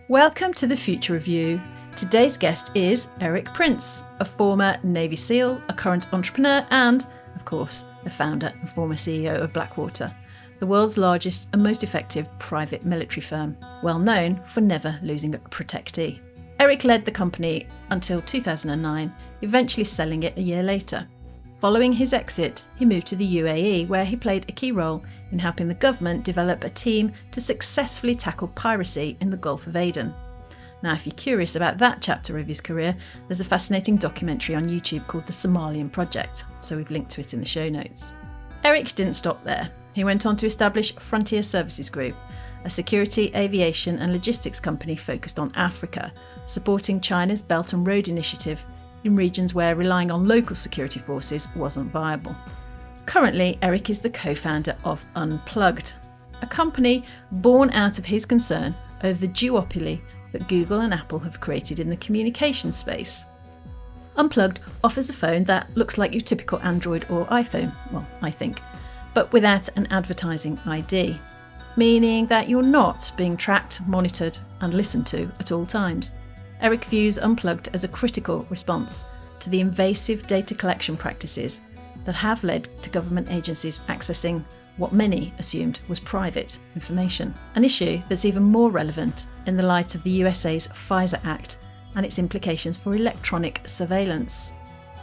Welcome to the Future Review. Today's guest is Erik Prince, a former Navy SEAL, a current entrepreneur, and, of course, the founder and former CEO of Blackwater, the world's largest and most effective private military firm, well known for never losing a protectee. Erik led the company until 2009, eventually selling it a year later. Following his exit, he moved to the UAE, where he played a key role in helping the government develop a team to successfully tackle piracy in the Gulf of Aden. Now, if you're curious about that chapter of his career, there's a fascinating documentary on YouTube called The Somalian Project, so we've linked to it in the show notes. Erik didn't stop there. He went on to establish Frontier Services Group, a security, aviation and logistics company focused on Africa, supporting China's Belt and Road Initiative in regions where relying on local security forces wasn't viable. Currently, Erik is the co-founder of Unplugged, a company born out of his concern over the duopoly that Google and Apple have created in the communication space. Unplugged offers a phone that looks like your typical Android or iPhone, well, I think, but without an advertising ID, meaning that you're not being tracked, monitored and listened to at all times. Erik views Unplugged as a critical response to the invasive data collection practices that have led to government agencies accessing what many assumed was private information, an issue that's even more relevant in the light of the USA's FISA Act and its implications for electronic surveillance.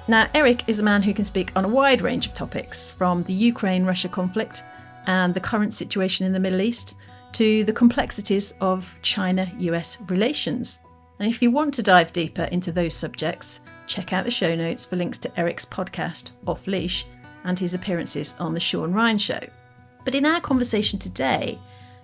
Now, Erik is a man who can speak on a wide range of topics, from the Ukraine-Russia conflict and the current situation in the Middle East to the complexities of China-US relations. And if you want to dive deeper into those subjects, check out the show notes for links to Erik's podcast, Off Leash, and his appearances on The Sean Ryan Show. But in our conversation today,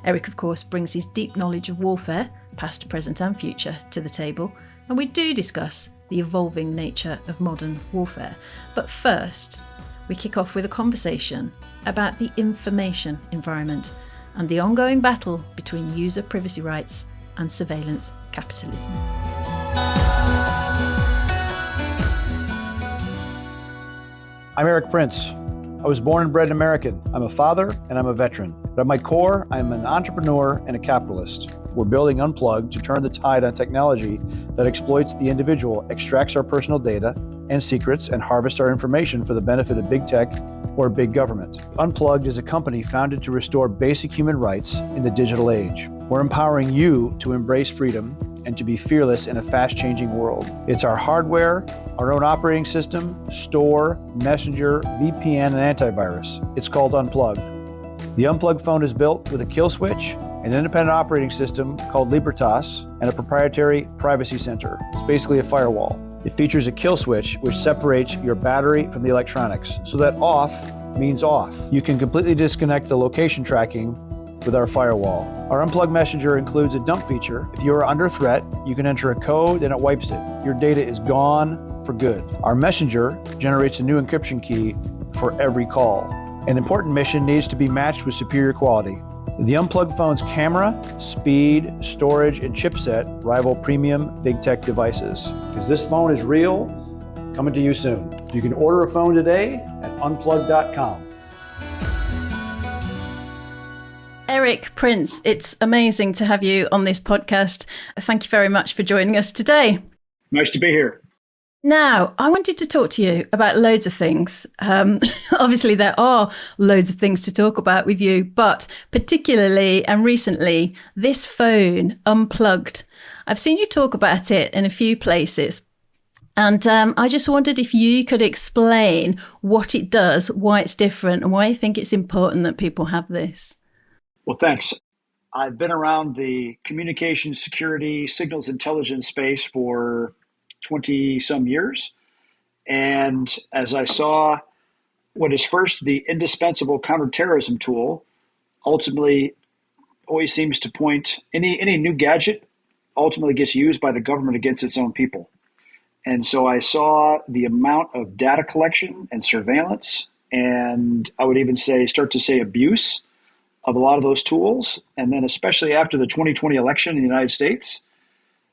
Erik, of course, brings his deep knowledge of warfare, past, present and future, to the table, and we do discuss the evolving nature of modern warfare. But first, we kick off with a conversation about the information environment and the ongoing battle between user privacy rights and surveillance capitalism. I'm Erik Prince. I was born and bred an American. I'm a father and I'm a veteran. But at my core, I'm an entrepreneur and a capitalist. We're building Unplugged to turn the tide on technology that exploits the individual, extracts our personal data and secrets, and harvests our information for the benefit of big tech or big government. Unplugged is a company founded to restore basic human rights in the digital age. We're empowering you to embrace freedom and to be fearless in a fast-changing world. It's our hardware, our own operating system, store, messenger, VPN, and antivirus. It's called Unplugged. The Unplugged phone is built with a kill switch, an independent operating system called Libertas, and a proprietary privacy center. It's basically a firewall. It features a kill switch which separates your battery from the electronics, so that off means off. You can completely disconnect the location tracking with our firewall. Our Unplugged Messenger includes a dump feature. If you are under threat, you can enter a code and it wipes it. Your data is gone for good. Our Messenger generates a new encryption key for every call. An important mission needs to be matched with superior quality. The Unplugged phone's camera, speed, storage, and chipset rival premium big tech devices. Because this phone is real, coming to you soon. You can order a phone today at unplugged.com. Erik Prince, it's amazing to have you on this podcast. Thank you very much for joining us today. Nice to be here. Now, I wanted to talk to you about loads of things. Obviously, there are loads of things to talk about with you, but particularly and recently, this phone, Unplugged. I've seen you talk about it in a few places. And I just wondered if you could explain what it does, why it's different, and why you think it's important that people have this. Well, thanks. I've been around the communication security signals intelligence space for 20 some years. And as I saw what is first the indispensable counterterrorism tool, ultimately always seems to point, any new gadget ultimately gets used by the government against its own people. And so I saw the amount of data collection and surveillance, and I would even start to say abuse of a lot of those tools. And then especially after the 2020 election in the United States,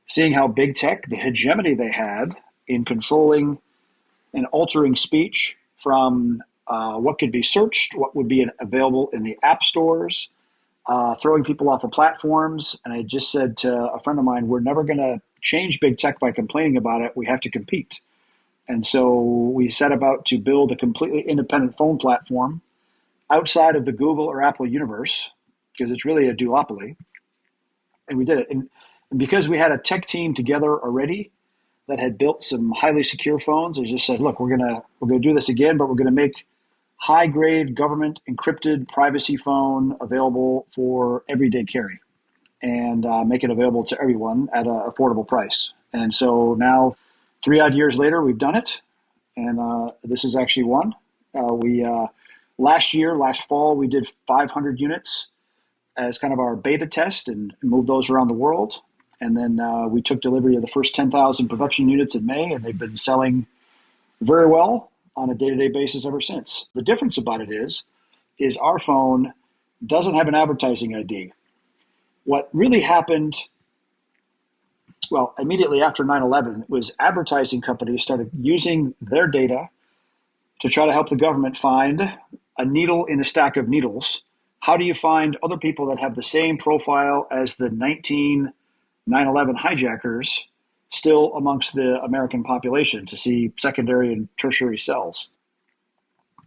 seeing how big tech, the hegemony they had in controlling and altering speech from what could be searched, what would be available in the app stores, throwing people off of platforms. And I just said to a friend of mine, we're never going to change big tech by complaining about it. We have to compete. And so we set about to build a completely independent phone platform outside of the Google or Apple universe, because it's really a duopoly. And we did it. And because we had a tech team together already that had built some highly secure phones, I just said, look, we're gonna do this again, but we're gonna make high grade government encrypted privacy phone available for everyday carry, and make it available to everyone at an affordable price. And so now, 3 odd years later, we've done it, and this is actually one. Last fall, we did 500 units as kind of our beta test and moved those around the world. And then we took delivery of the first 10,000 production units in May, and they've been selling very well on a day-to-day basis ever since. The difference about it is our phone doesn't have an advertising ID. What really happened, well, immediately after 9/11, was advertising companies started using their data to try to help the government find a needle in a stack of needles. How do you find other people that have the same profile as the 9/11 hijackers still amongst the American population to see secondary and tertiary cells?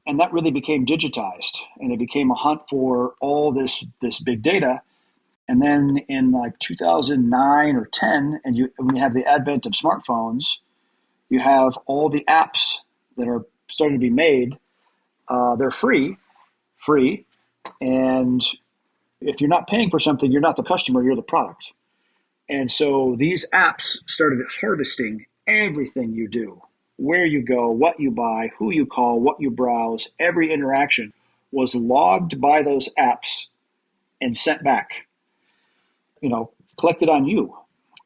And that really became digitized, and it became a hunt for all this big data. And then in like 2009 or 10, when you have the advent of smartphones, you have all the apps that are starting to be made. They're free, and if you're not paying for something, you're not the customer, you're the product. And so these apps started harvesting everything you do, where you go, what you buy, who you call, what you browse. Every interaction was logged by those apps and sent back, collected on you.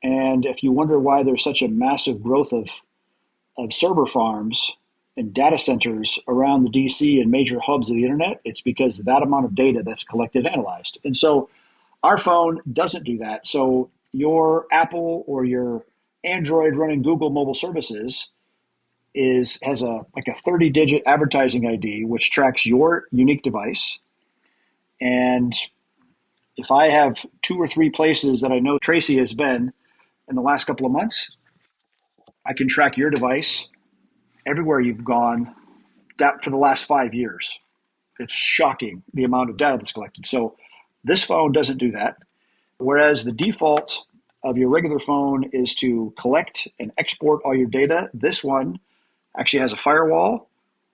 And if you wonder why there's such a massive growth of server farms and data centers around the DC and major hubs of the internet, it's because of that amount of data that's collected and analyzed. And so our phone doesn't do that. So your Apple or your Android running Google mobile services has a 30-digit advertising ID, which tracks your unique device. And if I have 2 or 3 places that I know Tracy has been in the last couple of months, I can track your device everywhere you've gone for the last 5 years. It's shocking the amount of data that's collected. So this phone doesn't do that. Whereas the default of your regular phone is to collect and export all your data, this one actually has a firewall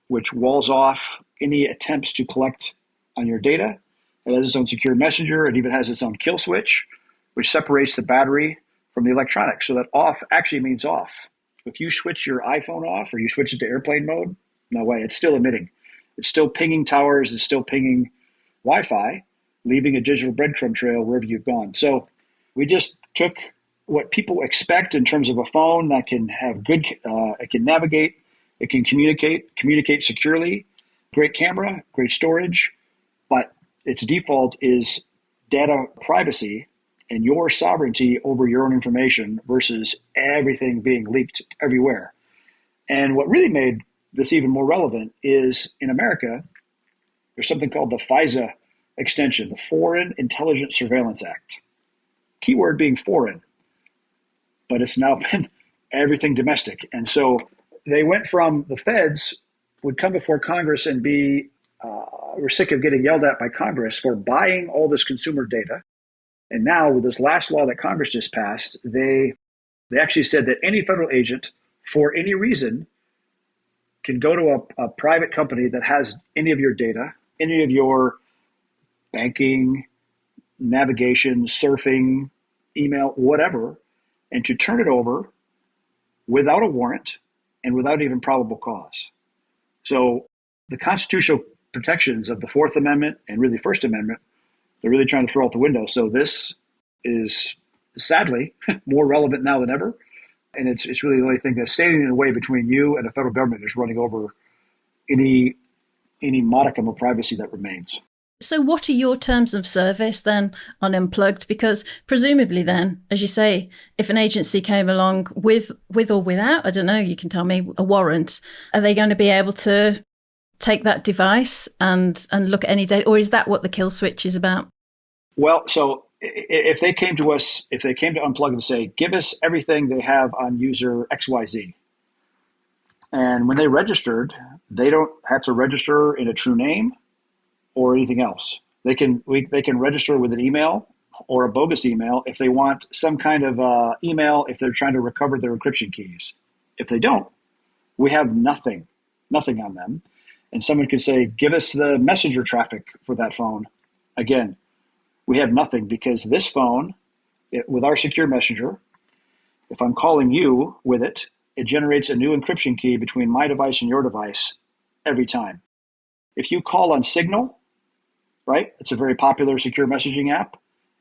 which walls off any attempts to collect on your data. It has its own secure messenger. It even has its own kill switch, which separates the battery from the electronics. So that off actually means off. If you switch your iPhone off or you switch it to airplane mode, no way, it's still emitting. It's still pinging towers. It's still pinging Wi-Fi, leaving a digital breadcrumb trail wherever you've gone. So we just took what people expect in terms of a phone that can have good, it can navigate, it can communicate securely, great camera, great storage, but its default is data privacy and your sovereignty over your own information versus everything being leaked everywhere. And what really made this even more relevant is in America, there's something called the FISA extension, the Foreign Intelligence Surveillance Act. Keyword being foreign, but it's now been everything domestic. And so they went from the feds would come before Congress and we're sick of getting yelled at by Congress for buying all this consumer data. And now with this last law that Congress just passed, they actually said that any federal agent for any reason can go to a private company that has any of your data, any of your banking, navigation, surfing, email, whatever, and to turn it over without a warrant and without even probable cause. So the constitutional protections of the Fourth Amendment and really First Amendment, they're really trying to throw out the window. So this is sadly more relevant now than ever. And it's really the only thing that's standing in the way between you and the federal government is running over any modicum of privacy that remains. So what are your terms of service then on Unplugged? Because presumably then, as you say, if an agency came along with or without, I don't know, you can tell me, a warrant, are they going to be able to take that device and look at any data? Or is that what the kill switch is about? Well, so if they came to us, if they came to Unplugged and say, give us everything they have on user XYZ. And when they registered, they don't have to register in a true name or anything else. They can register with an email or a bogus email if they want some kind of email if they're trying to recover their encryption keys. If they don't, we have nothing on them. And someone could say, give us the messenger traffic for that phone. Again, we have nothing because this phone, with our secure messenger, if I'm calling you with it, it generates a new encryption key between my device and your device every time. If you call on Signal, right, it's a very popular secure messaging app,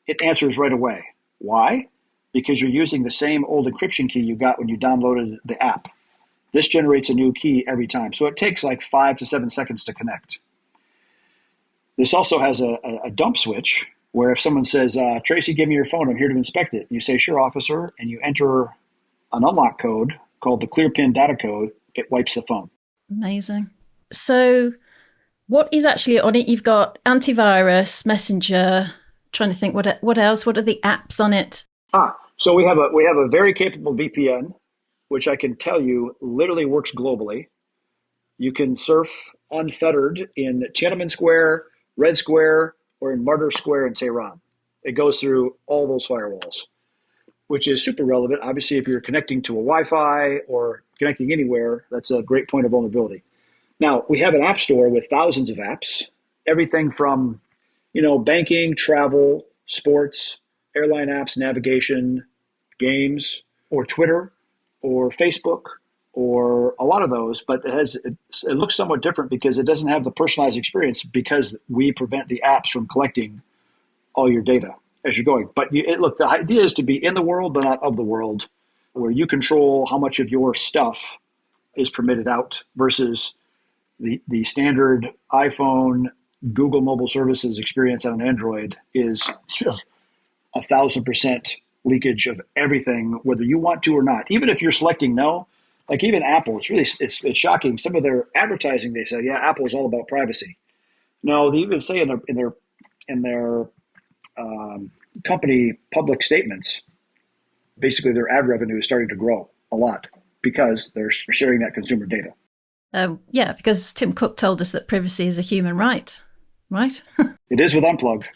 it answers right away. Why? Because you're using the same old encryption key you got when you downloaded the app. This generates a new key every time. So it takes like 5 to 7 seconds to connect. This also has a dump switch where if someone says, Tracy, give me your phone, I'm here to inspect it. You say, sure, officer, and you enter an unlock code called the ClearPin data code, it wipes the phone. Amazing. So what is actually on it? You've got antivirus, messenger, trying to think what else? What are the apps on it? So we have a very capable VPN, which I can tell you literally works globally. You can surf unfettered in Tiananmen Square, Red Square, or in Martyr Square in Tehran. It goes through all those firewalls, which is super relevant. Obviously, if you're connecting to a Wi-Fi or connecting anywhere, that's a great point of vulnerability. Now, we have an app store with thousands of apps, everything from, banking, travel, sports, airline apps, navigation, games, or Twitter, or Facebook, or a lot of those, but it looks somewhat different because it doesn't have the personalized experience because we prevent the apps from collecting all your data as you're going. But look, the idea is to be in the world, but not of the world, where you control how much of your stuff is permitted out versus the standard iPhone, Google mobile services experience on an Android is 1,000% leakage of everything, whether you want to or not. Even if you're selecting no, like even Apple, it's shocking. Some of their advertising, they say, yeah, Apple is all about privacy. No, they even say in their company public statements, basically their ad revenue is starting to grow a lot because they're sharing that consumer data. Yeah, because Tim Cook told us that privacy is a human right. It is with Unplugged.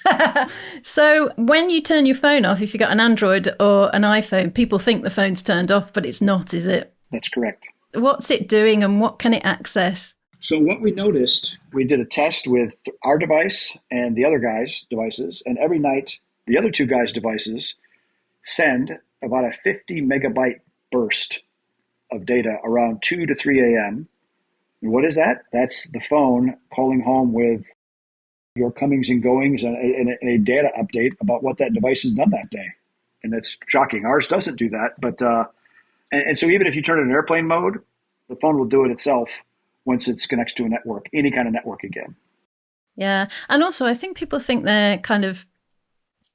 So when you turn your phone off, if you've got an Android or an iPhone, people think the phone's turned off, but it's not, is it? That's correct. What's it doing and what can it access? So what we noticed, we did a test with our device and the other guy's devices, and every night the other two guys' devices send about a 50 megabyte burst of data around 2 to 3 a.m. And what is that? That's the phone calling home with your comings and goings and a data update about what that device has done that day. And that's shocking. Ours doesn't do that. But and so even if you turn it in airplane mode, the phone will do it itself once it connects to a network, any kind of network again. Yeah. And also, I think people think they're kind of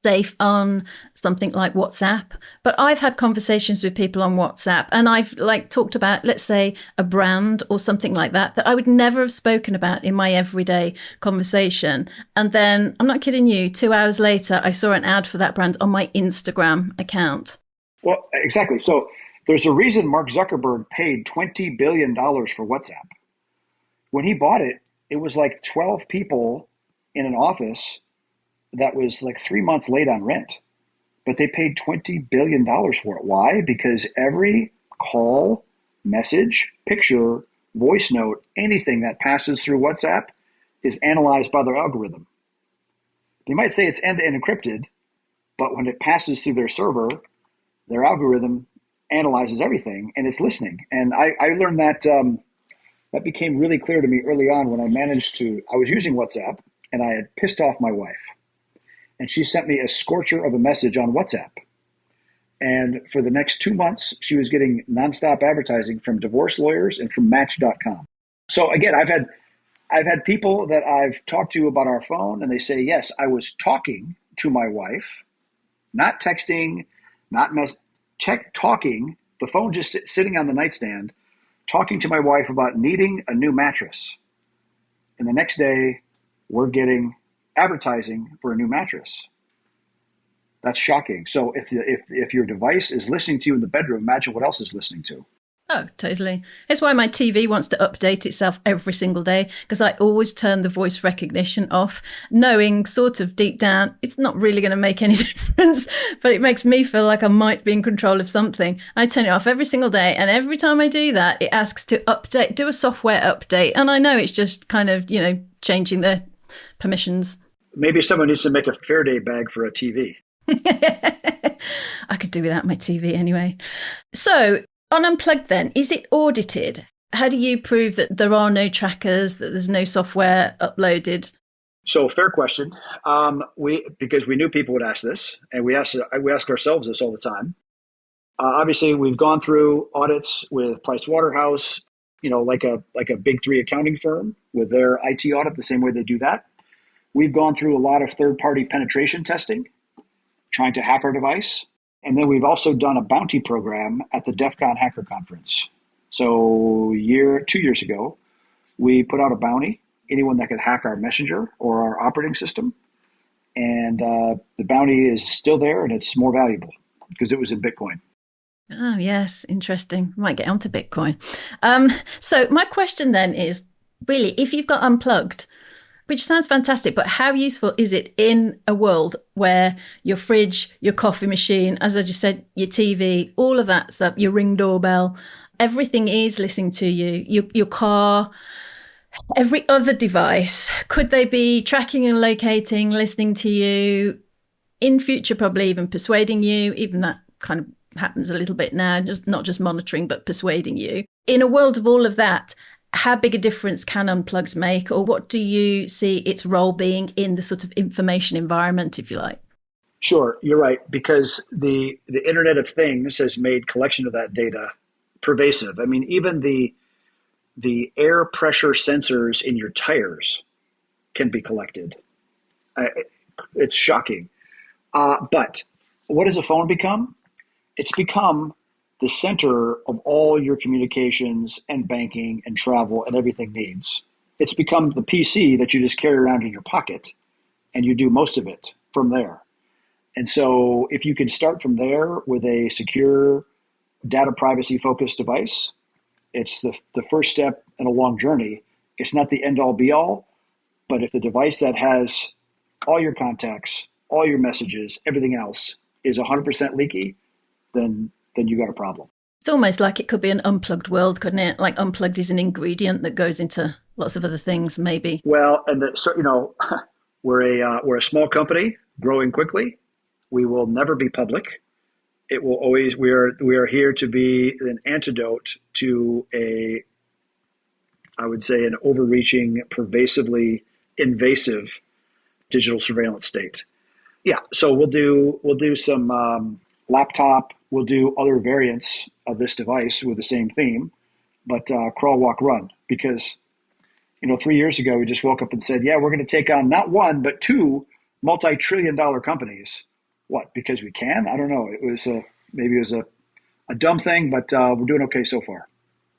safe on something like WhatsApp, but I've had conversations with people on WhatsApp and I've talked about, let's say, a brand or something like that I would never have spoken about in my everyday conversation. And then, I'm not kidding you, 2 hours later, I saw an ad for that brand on my Instagram account. Well, exactly. So there's a reason Mark Zuckerberg paid $20 billion for WhatsApp. When he bought it, it was like 12 people in an office that was like 3 months late on rent, but they paid $20 billion for it. Why? Because every call, message, picture, voice note, anything that passes through WhatsApp is analyzed by their algorithm. They might say it's end-to-end encrypted, but when it passes through their server, their algorithm analyzes everything and it's listening. And I learned that that became really clear to me early on when I was using WhatsApp and I had pissed off my wife. And she sent me a scorcher of a message on WhatsApp. And for the next 2 months, she was getting nonstop advertising from divorce lawyers and from Match.com. So again, I've had people that I've talked to about our phone, and they say, yes, I was talking to my wife, not texting, talking, the phone just sitting on the nightstand, talking to my wife about needing a new mattress. And the next day, we're getting advertising for a new mattress. That's shocking. So if your device is listening to you in the bedroom, imagine what else is listening to. Oh, totally. It's why my TV wants to update itself every single day because I always turn the voice recognition off, knowing sort of deep down it's not really going to make any difference, but it makes me feel like I might be in control of something. I turn it off every single day, and every time I do that, it asks to update, do a software update. And I know it's just kind of, changing the permissions. Maybe someone needs to make a Faraday bag for a TV. I could do without my TV anyway. So, on Unplugged then, is it audited? How do you prove that there are no trackers, that there's no software uploaded? So fair question. Because we knew people would ask this, and we ask ourselves this all the time. Obviously, we've gone through audits with Price Waterhouse, like a big three accounting firm with their IT audit, the same way they do that. We've gone through a lot of third-party penetration testing, trying to hack our device. And then we've also done a bounty program at the DEF CON Hacker Conference. So 2 years ago, we put out a bounty, anyone that could hack our messenger or our operating system. And the bounty is still there, and it's more valuable because it was in Bitcoin. Oh, yes. Interesting. Might get onto Bitcoin. So my question then is, really, if you've got Unplugged, which sounds fantastic, but how useful is it in a world where your fridge, your coffee machine, as I just said, your TV, all of that stuff, your Ring doorbell, everything is listening to you, your car, every other device? Could they be tracking and locating, listening to you, in future probably even persuading you? Even that kind of happens a little bit now, just not just monitoring, but persuading you. In a world of all of that, how big a difference can Unplugged make, or what do you see its role being in the sort of information environment, if you like? Sure, you're right, because the Internet of Things has made collection of that data pervasive. I mean, even the air pressure sensors in your tires can be collected. It's shocking. But what has a phone become? It's become the center of all your communications and banking and travel and everything needs. It's become the PC that you just carry around in your pocket, and you do most of it from there. And so if you can start from there with a secure, data privacy focused device, it's the first step in a long journey. It's not the end all be all, but if the device that has all your contacts, all your messages, everything else is 100% leaky, then you got a problem. It's almost like it could be an unplugged world, couldn't it? Like unplugged is an ingredient that goes into lots of other things, maybe. Well, and we're a small company growing quickly. We will never be public. It will always we are here to be an antidote to I would say an overreaching, pervasively invasive digital surveillance state. Yeah, so we'll do some laptop. We'll do other variants of this device with the same theme, but crawl, walk, run. Because 3 years ago we just woke up and said, yeah, we're going to take on not one but two multi-trillion-dollar companies. What? Because we can? I don't know. Maybe it was a dumb thing, but we're doing okay so far.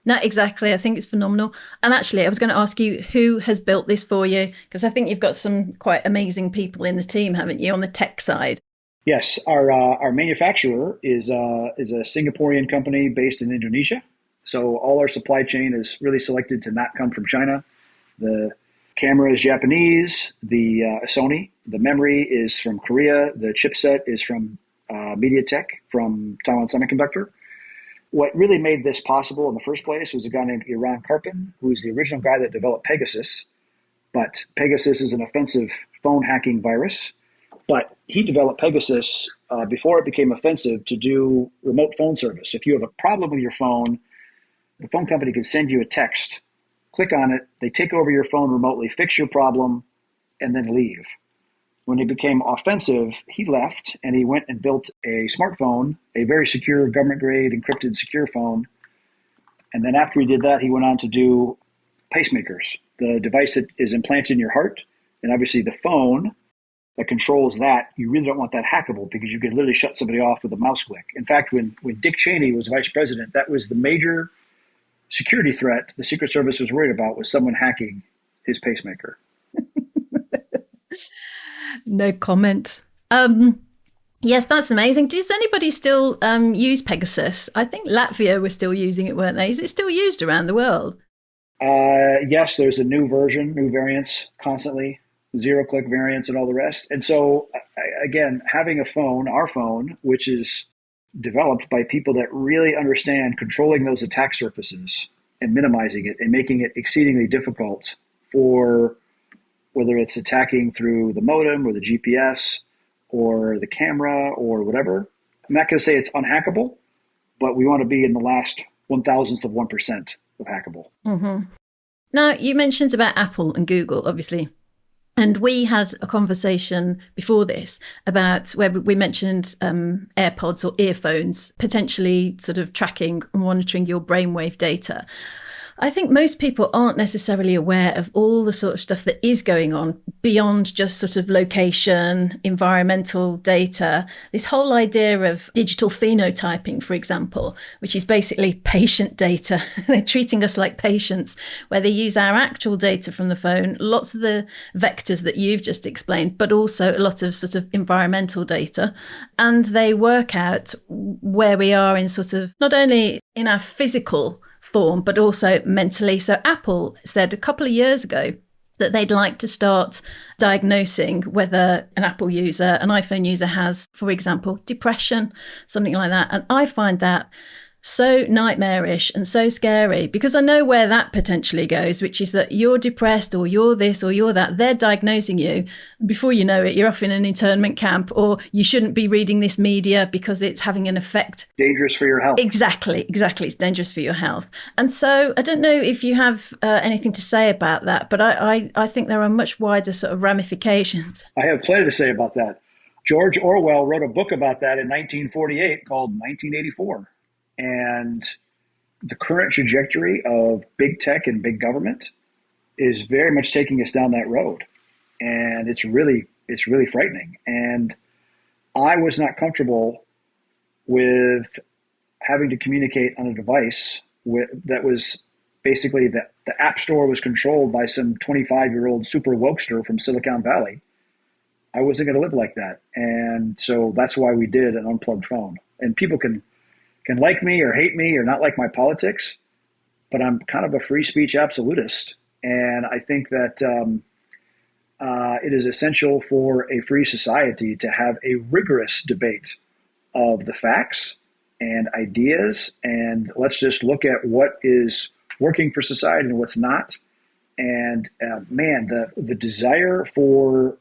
No, exactly. I think it's phenomenal. And actually, I was going to ask you who has built this for you, because I think you've got some quite amazing people in the team, haven't you, on the tech side? Yes, our manufacturer is a Singaporean company based in Indonesia. So all our supply chain is really selected to not come from China. The camera is Japanese, the Sony. The memory is from Korea. The chipset is from MediaTek from Taiwan Semiconductor. What really made this possible in the first place was a guy named Iran Karpin, who's the original guy that developed Pegasus. But Pegasus is an offensive phone hacking virus. But he developed Pegasus before it became offensive to do remote phone service. If you have a problem with your phone, the phone company can send you a text. Click on it. They take over your phone remotely, fix your problem, and then leave. When it became offensive, he left and he went and built a smartphone, a very secure, government-grade, encrypted, secure phone. And then after he did that, he went on to do pacemakers, the device that is implanted in your heart. And obviously the phone that controls that, you really don't want that hackable because you can literally shut somebody off with a mouse click. In fact, when Dick Cheney was vice president, that was the major security threat the Secret Service was worried about, was someone hacking his pacemaker. No comment. Yes, that's amazing. Does anybody still use Pegasus? I think Latvia were still using it, weren't they? Is it still used around the world? Yes, there's a new version, new variants constantly, zero click variants and all the rest. And so, again, having a phone, our phone, which is developed by people that really understand controlling those attack surfaces and minimizing it and making it exceedingly difficult for whether it's attacking through the modem or the GPS or the camera or whatever. I'm not going to say it's unhackable, but we want to be in the last 1,000th of 1% of hackable. Hmm. Now, you mentioned about Apple and Google, obviously. And we had a conversation before this about where we mentioned AirPods or earphones potentially sort of tracking and monitoring your brainwave data. I think most people aren't necessarily aware of all the sort of stuff that is going on beyond just sort of location, environmental data. This whole idea of digital phenotyping, for example, which is basically patient data. They're treating us like patients, where they use our actual data from the phone, lots of the vectors that you've just explained, but also a lot of sort of environmental data. And they work out where we are in sort of not only in our physical form, but also mentally. So Apple said a couple of years ago that they'd like to start diagnosing whether an Apple user, an iPhone user has, for example, depression, something like that. And I find that so nightmarish and so scary because I know where that potentially goes, which is that you're depressed or you're this or you're that. They're diagnosing you. Before you know it, you're off in an internment camp, or you shouldn't be reading this media because it's having an effect. Dangerous for your health. Exactly. It's dangerous for your health. And so I don't know if you have anything to say about that, but I think there are much wider sort of ramifications. I have plenty to say about that. George Orwell wrote a book about that in 1948 called 1984. And the current trajectory of big tech and big government is very much taking us down that road. And it's really frightening. And I was not comfortable with having to communicate on a device that was basically the app store was controlled by some 25-year-old super wokester from Silicon Valley. I wasn't going to live like that. And so that's why we did an unplugged phone. And people can like me or hate me or not like my politics, but I'm kind of a free speech absolutist. And I think that it is essential for a free society to have a rigorous debate of the facts and ideas. And let's just look at what is working for society and what's not. And the desire for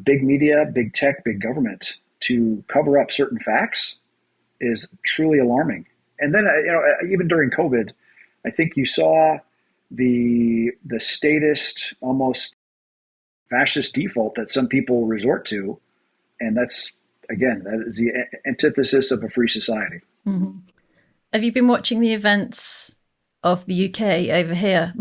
big media, big tech, big government to cover up certain facts is truly alarming. And then, even during COVID, I think you saw the statist, almost fascist default that some people resort to. And that is the antithesis of a free society. Mm-hmm. Have you been watching the events of the UK over here?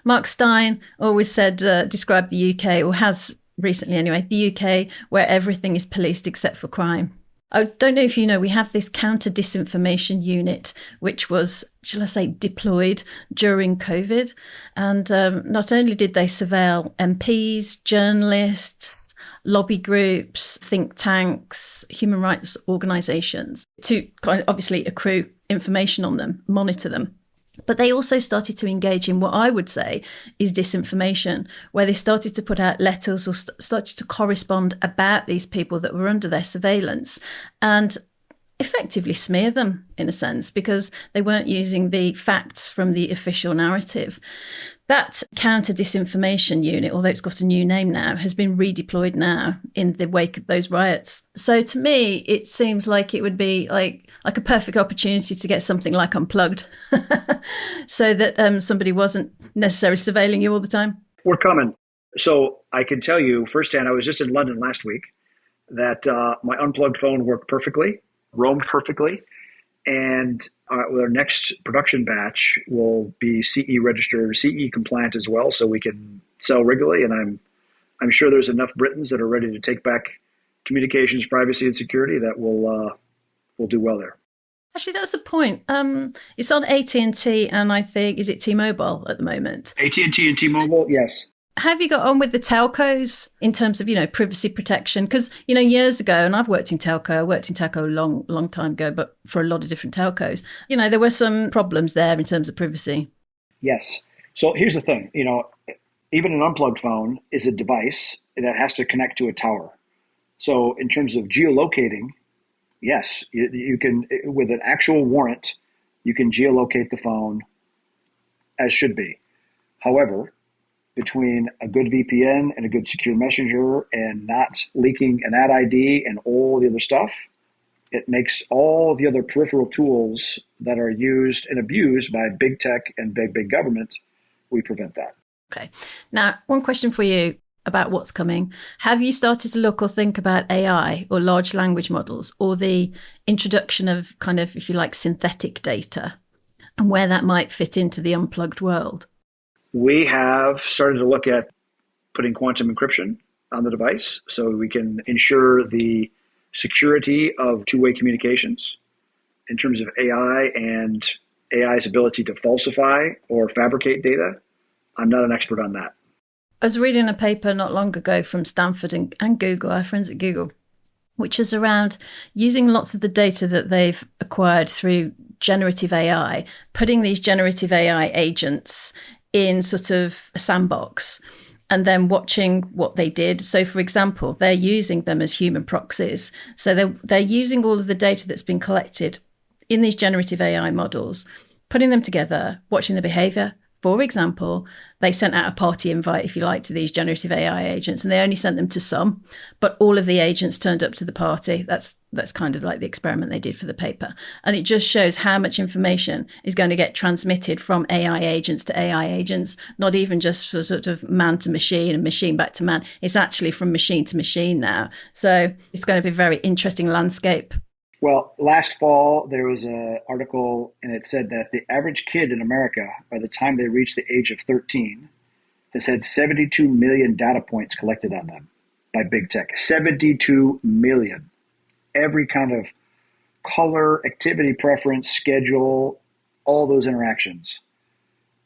Mark Stein always said, described the UK, or has recently anyway, the UK, where everything is policed except for crime. I don't know if you know, we have this counter disinformation unit, which was, shall I say, deployed during COVID. And not only did they surveil MPs, journalists, lobby groups, think tanks, human rights organisations to kind of obviously accrue information on them, monitor them. But they also started to engage in what I would say is disinformation, where they started to put out letters or started to correspond about these people that were under their surveillance and effectively smear them in a sense, because they weren't using the facts from the official narrative. That counter disinformation unit, although it's got a new name now, has been redeployed now in the wake of those riots. So to me, it seems like it would be like a perfect opportunity to get something like Unplugged so that somebody wasn't necessarily surveilling you all the time. We're coming. So I can tell you firsthand, I was just in London last week, that my Unplugged phone worked perfectly, roamed perfectly. And our next production batch will be CE registered, CE compliant as well, so we can sell regularly. And I'm sure there's enough Britons that are ready to take back communications, privacy, and security that will do well there. Actually, that's a point. It's on AT&T and I think, is it T-Mobile at the moment? AT&T and T-Mobile, yes. How have you got on with the telcos in terms of, privacy protection? Because, years ago, and I've worked in telco, a long time ago, but for a lot of different telcos, there were some problems there in terms of privacy. Yes. So here's the thing, even an unplugged phone is a device that has to connect to a tower. So in terms of geolocating, yes, you can, with an actual warrant, you can geolocate the phone as should be. However, between a good VPN and a good secure messenger and not leaking an ad ID and all the other stuff, it makes all the other peripheral tools that are used and abused by big tech and big government, we prevent that. Okay. Now, one question for you about what's coming. Have you started to look or think about AI or large language models or the introduction of kind of, if you like, synthetic data and where that might fit into the unplugged world? We have started to look at putting quantum encryption on the device so we can ensure the security of two-way communications in terms of AI and AI's ability to falsify or fabricate data. I'm not an expert on that. I was reading a paper not long ago from Stanford and Google, our friends at Google, which is around using lots of the data that they've acquired through generative AI, putting these generative AI agents in sort of a sandbox and then watching what they did. So, for example, they're using them as human proxies. So they're using all of the data that's been collected in these generative AI models, putting them together, watching the behavior. For example, they sent out a party invite, if you like, to these generative AI agents, and they only sent them to some, but all of the agents turned up to the party. That's kind of like the experiment they did for the paper. And it just shows how much information is going to get transmitted from AI agents to AI agents, not even just for sort of man to machine and machine back to man. It's actually from machine to machine now. So it's going to be a very interesting landscape. Well, last fall, there was an article, and it said that the average kid in America, by the time they reach the age of 13, has had 72 million data points collected on them by big tech. 72 million. Every kind of color, activity preference, schedule, all those interactions.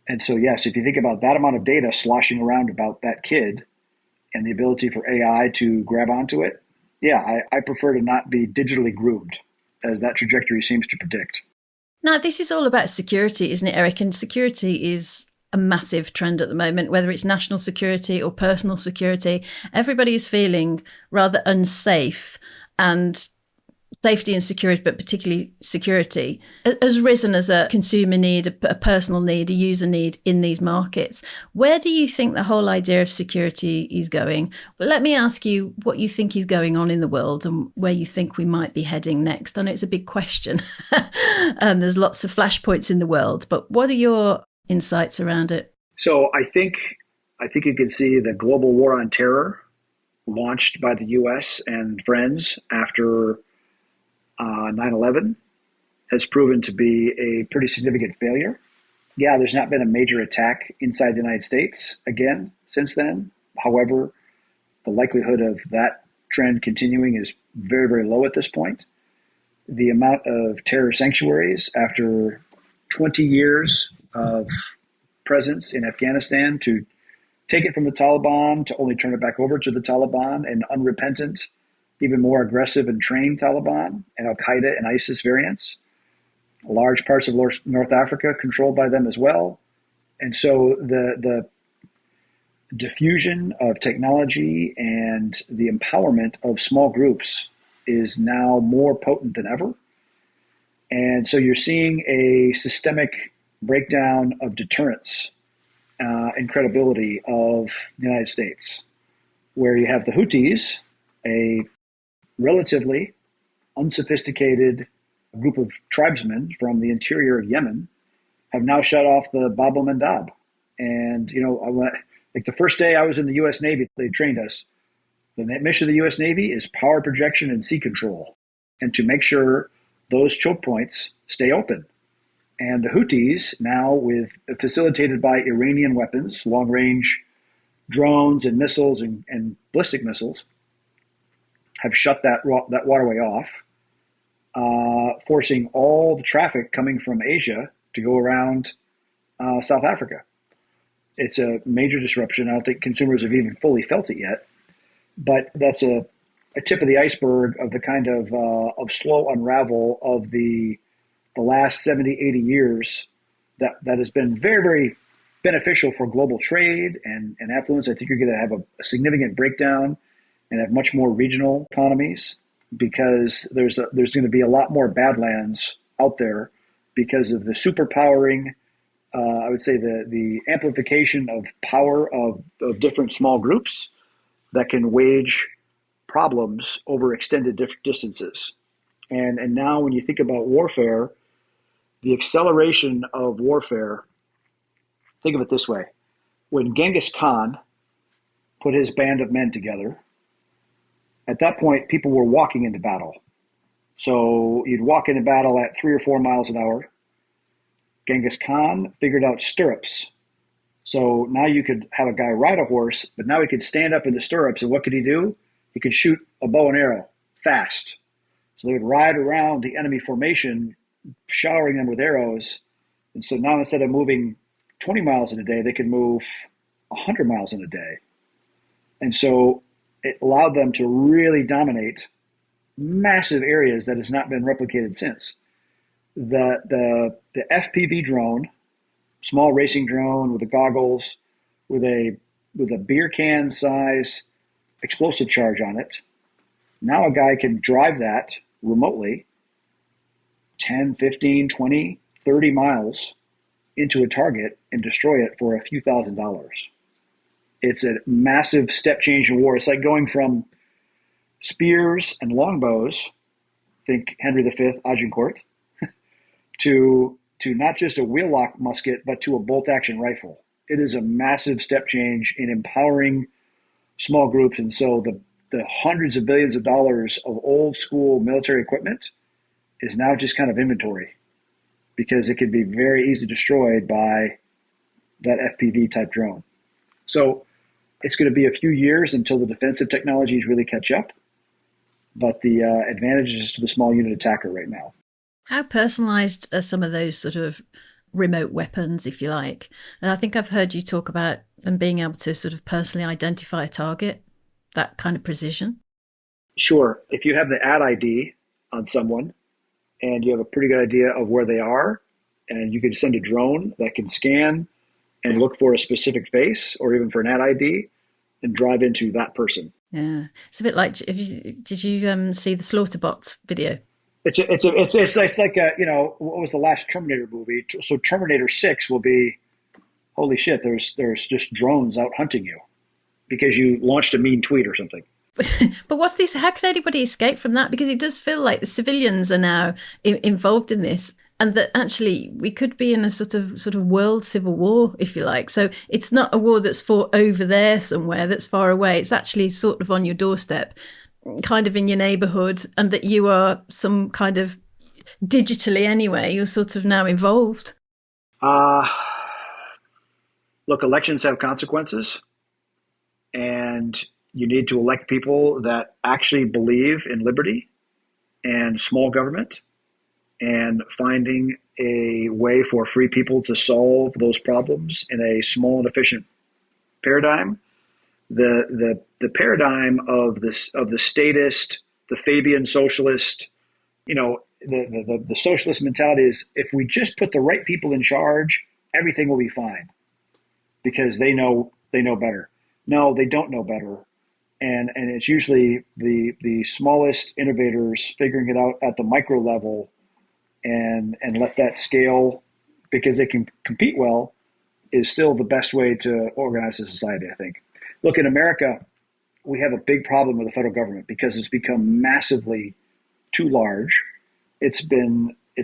And so, yes, if you think about that amount of data sloshing around about that kid and the ability for AI to grab onto it, yeah, I prefer to not be digitally groomed, as that trajectory seems to predict. Now, this is all about security, isn't it, Eric? And security is a massive trend at the moment, whether it's national security or personal security. Everybody is feeling rather unsafe, and safety and security, but particularly security, has risen as a consumer need, a personal need, a user need in these markets. Where do you think the whole idea of security is going? Well, let me ask you what you think is going on in the world and where you think we might be heading next. I know it's a big question. There's lots of flashpoints in the world, but what are your insights around it? So I think you can see the global war on terror launched by the US and friends after 9/11 has proven to be a pretty significant failure. Yeah, there's not been a major attack inside the United States again since then. However, the likelihood of that trend continuing is very, very low at this point. The amount of terror sanctuaries after 20 years of presence in Afghanistan, to take it from the Taliban to only turn it back over to the Taliban, and unrepentant, even more aggressive and trained Taliban and Al-Qaeda and ISIS variants. Large parts of North Africa controlled by them as well. And so the diffusion of technology and the empowerment of small groups is now more potent than ever. And so you're seeing a systemic breakdown of deterrence and credibility of the United States, where you have the Houthis, a relatively unsophisticated group of tribesmen from the interior of Yemen, have now shut off the Bab el-Mandab. And, like the first day I was in the U.S. Navy, they trained us. The mission of the U.S. Navy is power projection and sea control, and to make sure those choke points stay open. And the Houthis now, facilitated by Iranian weapons, long-range drones and missiles and ballistic missiles, have shut that waterway off, forcing all the traffic coming from Asia to go around South Africa. It's a major disruption. I don't think consumers have even fully felt it yet, but that's a tip of the iceberg of the kind of slow unravel of the last 70, 80 years that has been very, very beneficial for global trade and affluence. I think you're going to have a significant breakdown and have much more regional economies because there's going to be a lot more badlands out there because of the superpowering. I would say the amplification of power of different small groups that can wage problems over extended distances. And now when you think about warfare, the acceleration of warfare, think of it this way. When Genghis Khan put his band of men together, at that point, people were walking into battle. So you'd walk into battle at 3 or 4 miles an hour. Genghis Khan figured out stirrups. So now you could have a guy ride a horse, but now he could stand up in the stirrups. And what could he do? He could shoot a bow and arrow fast. So they would ride around the enemy formation, showering them with arrows. And so now instead of moving 20 miles in a day, they could move 100 miles in a day. And so it allowed them to really dominate massive areas that has not been replicated since. The FPV drone, small racing drone with the goggles, with a beer can size explosive charge on it. Now a guy can drive that remotely 10, 15, 20, 30 miles into a target and destroy it for a few $1,000s. It's a massive step change in war. It's like going from spears and longbows, think Henry V, Agincourt, to not just a wheel lock musket, but to a bolt action rifle. It is a massive step change in empowering small groups. And so the hundreds of billions of dollars of old school military equipment is now just kind of inventory because it can be very easily destroyed by that FPV type drone. So it's going to be a few years until the defensive technologies really catch up, but the advantage is to the small unit attacker right now. How personalized are some of those sort of remote weapons, if you like? And I think I've heard you talk about them being able to sort of personally identify a target, that kind of precision. Sure. If you have the ad ID on someone and you have a pretty good idea of where they are, and you can send a drone that can scan and look for a specific face or even for an ad ID and drive into that person. Yeah. It's a bit like, did you see the Slaughterbots video? It's like what was the last Terminator movie? So Terminator 6 will be, holy shit, there's just drones out hunting you because you launched a mean tweet or something. But what's this? How can anybody escape from that? Because it does feel like the civilians are now involved in this, and that actually we could be in a sort of world civil war, if you like. So it's not a war that's fought over there somewhere that's far away. It's actually sort of on your doorstep, kind of in your neighborhood, and that you are some kind of digitally anyway, you're sort of now involved. Look, elections have consequences, and you need to elect people that actually believe in liberty and small government and finding a way for free people to solve those problems in a small and efficient paradigm. The paradigm of the statist, the Fabian socialist, the socialist mentality is if we just put the right people in charge, everything will be fine because they know better. No, they don't know better. And it's usually the smallest innovators figuring it out at the micro level and let that scale because they can compete well is still the best way to organize a society, I think. Look, in America, we have a big problem with the federal government because it's become massively too large. It's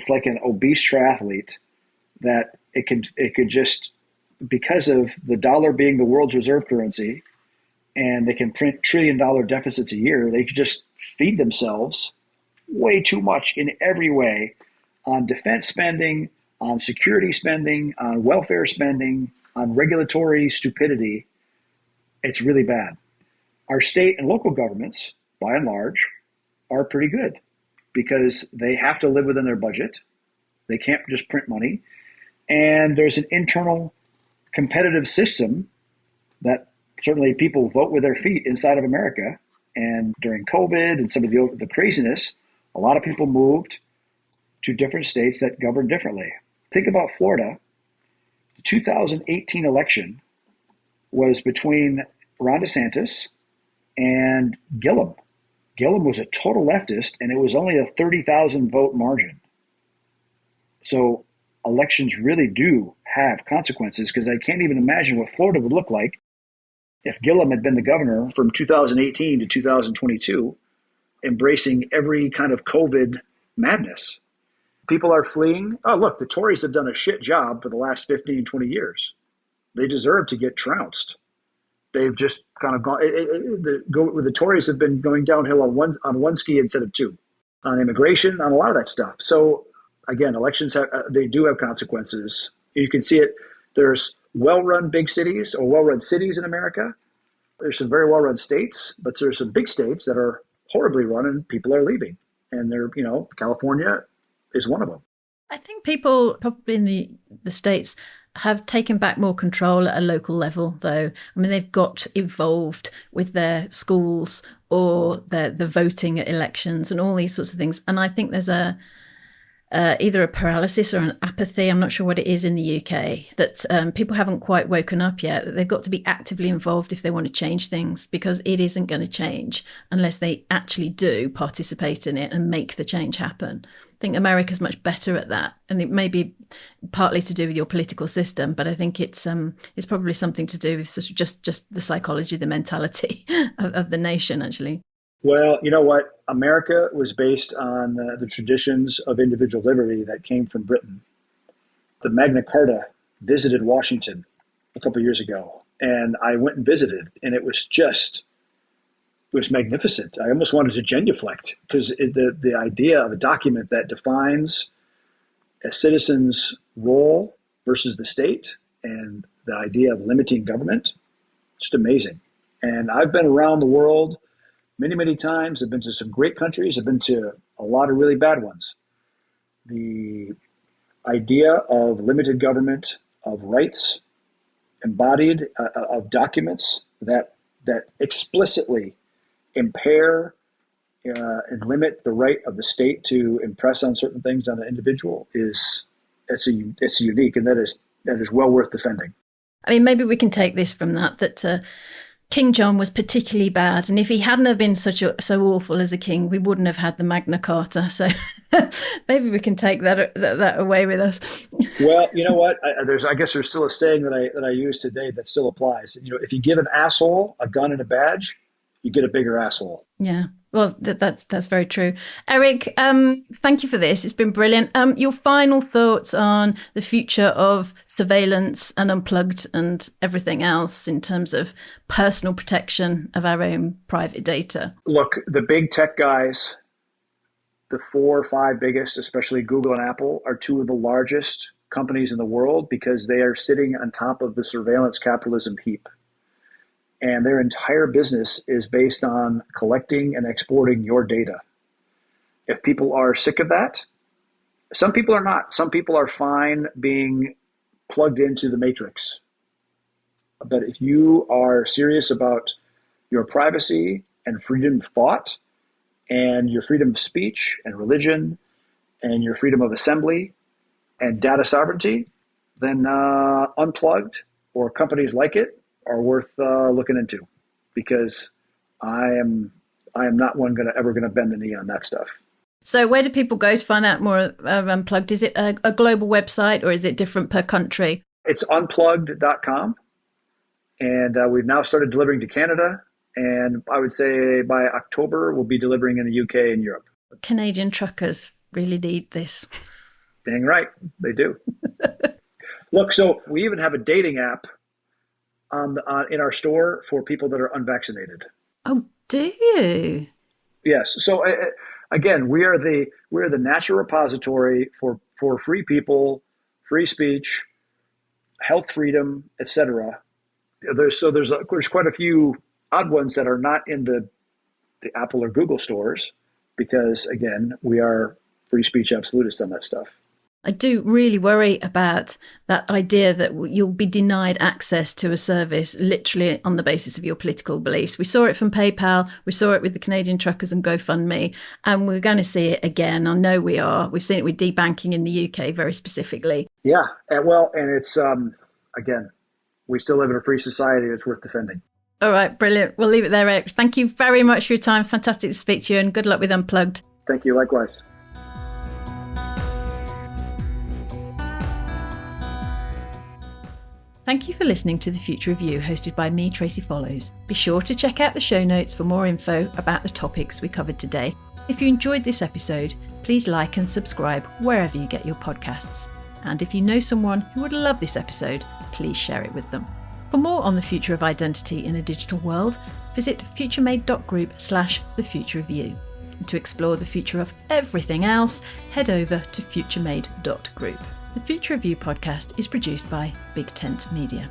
like an obese triathlete that it could just, because of the dollar being the world's reserve currency, and they can print $1 trillion deficits a year, they could just feed themselves way too much in every way on defense spending, on security spending, on welfare spending, on regulatory stupidity. It's really bad. Our state and local governments, by and large, are pretty good because they have to live within their budget. They can't just print money. And there's an internal competitive system that certainly people vote with their feet inside of America. And during COVID and some of the craziness, a lot of people moved to different states that govern differently. Think about Florida. The 2018 election was between Ron DeSantis and Gillum. Gillum was a total leftist, and it was only a 30,000 vote margin. So elections really do have consequences, because I can't even imagine what Florida would look like if Gillum had been the governor from 2018 to 2022, embracing every kind of COVID madness. People are fleeing. Oh, look, the Tories have done a shit job for the last 15, 20 years. They deserve to get trounced. They've just kind of gone. The Tories have been going downhill on one ski instead of two, on immigration, on a lot of that stuff. So again, elections they do have consequences. You can see it. There's well-run big cities or well-run cities in America. There's some very well-run states, but there's some big states that are horribly run, and people are leaving. And California is one of them. I think people probably in the States have taken back more control at a local level, though. I mean, they've got involved with their schools or the voting at elections and all these sorts of things. And I think there's either a paralysis or an apathy, I'm not sure what it is in the UK, that people haven't quite woken up yet, that they've got to be actively involved if they want to change things, because it isn't going to change unless they actually do participate in it and make the change happen. I think America's much better at that, and it may be partly to do with your political system, but I think it's probably something to do with sort of just the psychology, the mentality of the nation, actually. Well, you know what? America was based on the traditions of individual liberty that came from Britain. The Magna Carta visited Washington a couple of years ago, and I went and visited, and it was magnificent. I almost wanted to genuflect, because the idea of a document that defines a citizen's role versus the state, and the idea of limiting government, just amazing. And I've been around the world many, many times. I've been to some great countries. I've been to a lot of really bad ones. The idea of limited government, of rights embodied, of documents that explicitly impair and limit the right of the state to impress on certain things on an individual it's unique, and that is well worth defending. I mean, maybe we can take this from that King John was particularly bad, and if he hadn't have been so awful as a king, we wouldn't have had the Magna Carta. So maybe we can take that away with us. Well, you know what? I guess there's still a saying that I use today that still applies. If you give an asshole a gun and a badge, you get a bigger asshole. Yeah. Well, that's very true. Erik, thank you for this. It's been brilliant. Your final thoughts on the future of surveillance and Unplugged and everything else in terms of personal protection of our own private data? Look, the big tech guys, the 4 or 5 biggest, especially Google and Apple, are 2 of the largest companies in the world, because they are sitting on top of the surveillance capitalism heap. And their entire business is based on collecting and exporting your data. If people are sick of that, some people are not. Some people are fine being plugged into the matrix. But if you are serious about your privacy and freedom of thought, and your freedom of speech and religion, and your freedom of assembly and data sovereignty, then Unplugged or companies like it are worth looking into, because I am not one ever going to bend the knee on that stuff. So where do people go to find out more of Unplugged? Is it a global website, or is it different per country? It's unplugged.com. And we've now started delivering to Canada. And I would say by October, we'll be delivering in the UK and Europe. Canadian truckers really need this. Dang right, they do. Look, so we even have a dating app in our store for people that are unvaccinated. Oh, do you? Yes. So again, we are the natural repository for free people, free speech, health freedom, etc. There's quite a few odd ones that are not in the Apple or Google stores, because again, we are free speech absolutists on that stuff. I do really worry about that idea that you'll be denied access to a service literally on the basis of your political beliefs. We saw it from PayPal, we saw it with the Canadian truckers and GoFundMe, and we're going to see it again. I know we are. We've seen it with debanking in the UK very specifically. Yeah, and it's, again, we still live in a free society and it's worth defending. All right, brilliant. We'll leave it there, Eric. Thank you very much for your time. Fantastic to speak to you, and good luck with Unplugged. Thank you, likewise. Thank you for listening to The Future of You, hosted by me, Tracy Follows. Be sure to check out the show notes for more info about the topics we covered today. If you enjoyed this episode, please like and subscribe wherever you get your podcasts. And if you know someone who would love this episode, please share it with them. For more on the future of identity in a digital world, visit futuremade.group/thefutureofyou. And to explore the future of everything else, head over to futuremade.group. The Future of You podcast is produced by Big Tent Media.